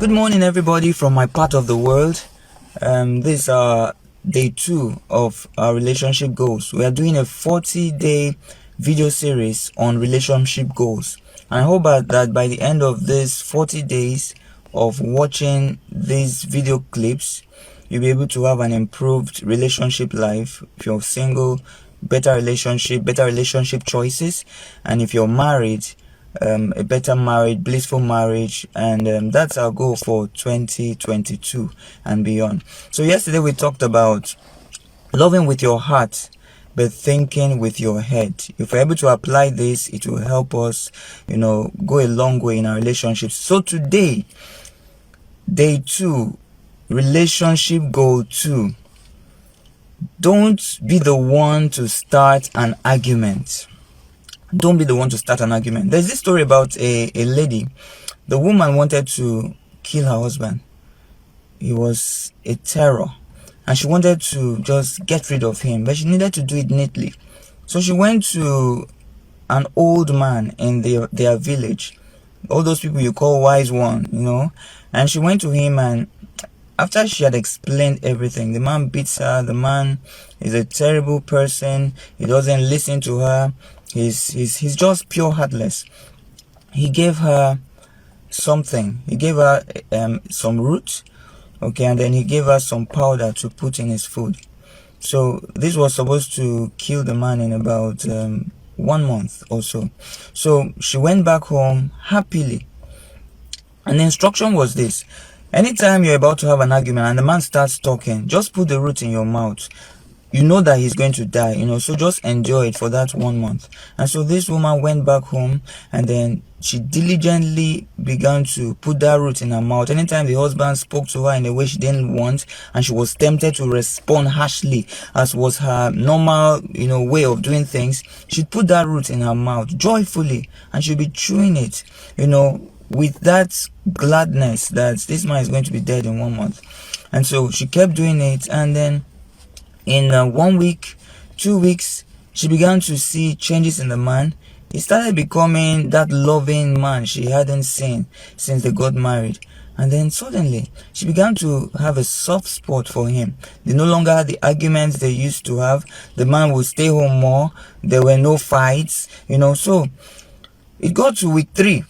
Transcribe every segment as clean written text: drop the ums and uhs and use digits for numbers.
Good morning, everybody from my part of the world. This is day 2 of our relationship goals. We are doing a 40-day video series on relationship goals. And I hope that by the end of this 40 days of watching these video clips, you'll be able to have an improved relationship life. If you're single, better relationship choices. And if you're married, a better marriage, blissful marriage, and that's our goal for 2022 and beyond. So yesterday we talked about loving with your heart but thinking with your head. If we're able to apply this, it will help us, go a long way in our relationships. So today, day 2, relationship goal 2. Don't be the one to start an argument. Don't be the one to start an argument. There's this story about a lady. The woman wanted to kill her husband. He was a terror. And she wanted to just get rid of him. But she needed to do it neatly. So she went to an old man in their village. All those people you call wise one, And she went to him, and after she had explained everything, the man beats her. The man is a terrible person. He doesn't listen to her. He's just pure heartless. He gave her something. He gave her some root, and then he gave her some powder to put in his food. So this was supposed to kill the man in about 1 month or so. So she went back home happily. And the instruction was this: anytime you're about to have an argument and the man starts talking, just put the root in your mouth. You know that he's going to die, so just enjoy it for that 1 month. And so this woman went back home, and then she diligently began to put that root in her mouth. Anytime the husband spoke to her in a way she didn't want, and she was tempted to respond harshly, as was her normal, way of doing things, she'd put that root in her mouth joyfully, and she'd be chewing it, with that gladness that this man is going to be dead in 1 month. And so she kept doing it, and then in 1 week, 2 weeks, she began to see changes in the man. He started becoming that loving man she hadn't seen since they got married. And then suddenly, she began to have a soft spot for him. They no longer had the arguments they used to have. The man would stay home more. There were no fights, So it got to week 3.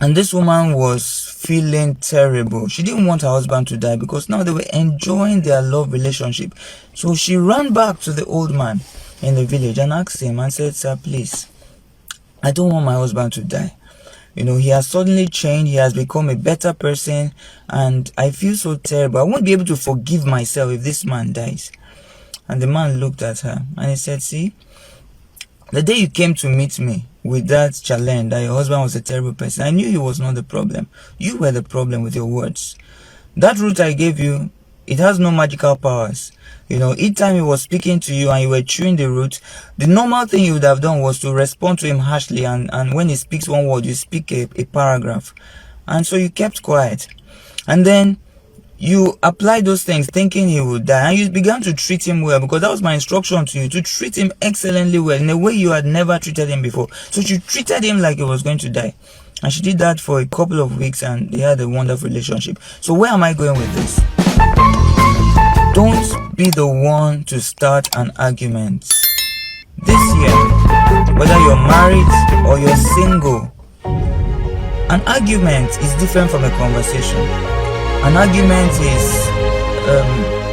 And this woman was feeling terrible. She didn't want her husband to die because now they were enjoying their love relationship. So she ran back to the old man in the village and asked him and said, "Sir, please, I don't want my husband to die. He has suddenly changed. He has become a better person. And I feel so terrible. I won't be able to forgive myself if this man dies." And the man looked at her and he said, "See, the day you came to meet me with that challenge that your husband was a terrible person, I knew he was not the problem. You were the problem with your words. That root I gave you, it has no magical powers. Each time he was speaking to you and you were chewing the root, the normal thing you would have done was to respond to him harshly, and when he speaks one word, you speak a paragraph. And so you kept quiet. And then you applied those things thinking he would die, and you began to treat him well, because that was my instruction to you, to treat him excellently well in a way you had never treated him before. So you treated him like he was going to die. And she did that for a couple of weeks, and they had a wonderful relationship. So where am I going with this? Don't be the one to start an argument. This year, whether you're married or you're single, an argument is different from a conversation. An argument is,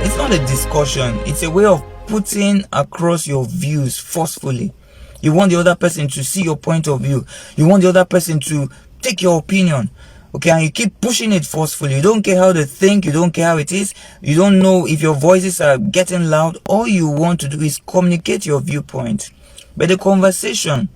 it's not a discussion. It's a way of putting across your views forcefully. You want the other person to see your point of view. You want the other person to take your opinion. And you keep pushing it forcefully. You don't care how they think. You don't care how it is. You don't know if your voices are getting loud. All you want to do is communicate your viewpoint. But the conversation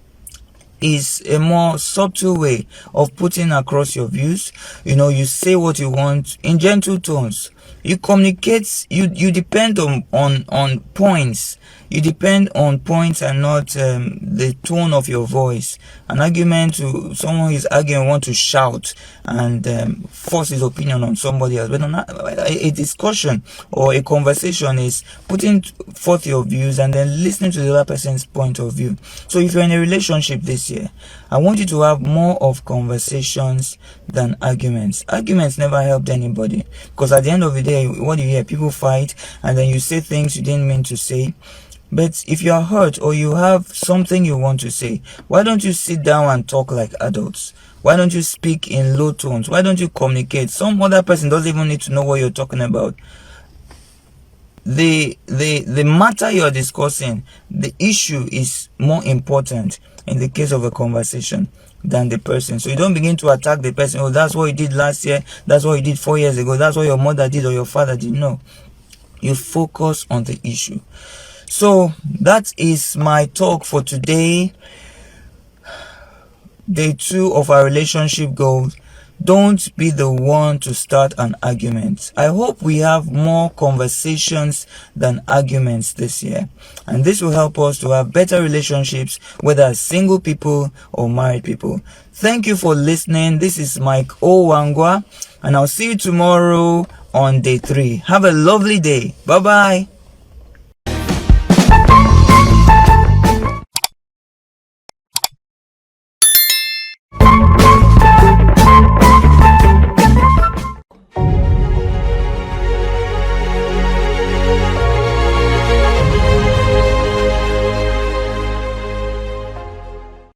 is a more subtle way of putting across your views. You say what you want in gentle tones. You communicate, you depend on points. You depend on points and not the tone of your voice. An argument, to someone who is arguing want to shout and force his opinion on somebody else. But a discussion or a conversation is putting forth your views and then listening to the other person's point of view. So if you're in a relationship this year, I want you to have more of conversations than arguments. Arguments never helped anybody, because at the end of the day, what do you hear? People fight and then you say things you didn't mean to say. But if you are hurt or you have something you want to say, why don't you sit down and talk like adults? Why don't you speak in low tones? Why don't you communicate? Some other person doesn't even need to know what you're talking about. The matter you're discussing, the issue is more important in the case of a conversation than the person. So you don't begin to attack the person. Oh, that's what you did last year. That's what you did 4 years ago. That's what your mother did or your father did. No. You focus on the issue. So that is my talk for today. Day 2 of our relationship goals. Don't be the one to start an argument. I hope we have more conversations than arguments this year. And this will help us to have better relationships, whether as single people or married people. Thank you for listening. This is Mike Owangwa, and I'll see you tomorrow on day 3. Have a lovely day. Bye-bye.